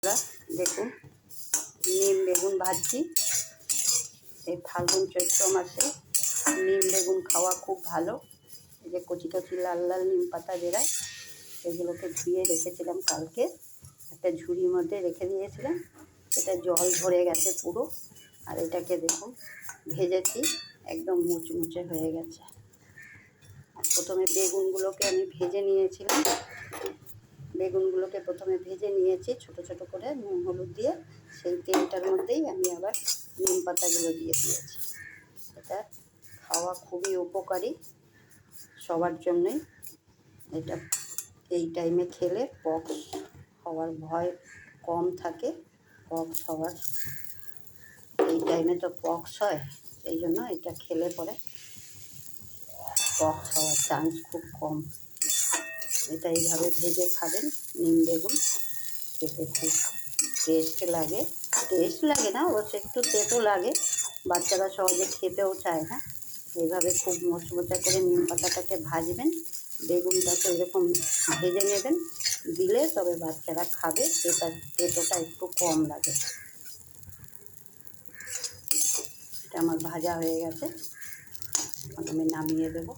দেখুন নিম বেগুন ভাজছি। এই ফাল্গুন চৈত্র মাসে নিম বেগুন খাওয়া খুব ভালো। এই যে কচি কচি লাল লাল নিম পাতা বেরায়, সেগুলোকে ধুয়ে রেখেছিলাম কালকে, একটা ঝুড়ির মধ্যে রেখে দিয়েছিলাম। এটা জল ভরে গেছে পুরো। আর এটাকে দেখুন ভেজেছি, একদম মুচমুচে হয়ে গেছে। আর প্রথমে বেগুনগুলোকে আমি ভেজে নিয়েছিলাম। বেগুনগুলোকে প্রথমে ভেজে নিয়েছি ছোট ছোট করে নুন হলুদ দিয়ে। সেই তেলটার মধ্যেই আমি আবার নিম পাতাগুলো দিয়ে দিয়েছি। এটা খাওয়া খুবই উপকারী সবার জন্যই। এটা এই টাইমে খেলে পক্স হওয়ার ভয় কম থাকে। পক্স হওয়ার এই টাইমে তো পক্স হয়, সেই জন্য এটা খেলে পরে পক্স হওয়ার চান্স খুব কম। এটা এইভাবে ভেজে খাবেন নিম বেগুন, খেতে খুব টেস্ট লাগে না, অবশ্য একটু তেতো লাগে, বাচ্চারা সহজে খেতেও চায় না। এইভাবে খুব মচমচা করে নিম পাতাটাকে ভাজবেন, বেগুনটাকে এরকম ভেজে নেবেন, দিলে তবে বাচ্চারা খাবে, তেতোটা একটু কম লাগে। এটা আমার ভাজা হয়ে গেছে, আমি নামিয়ে দেবো।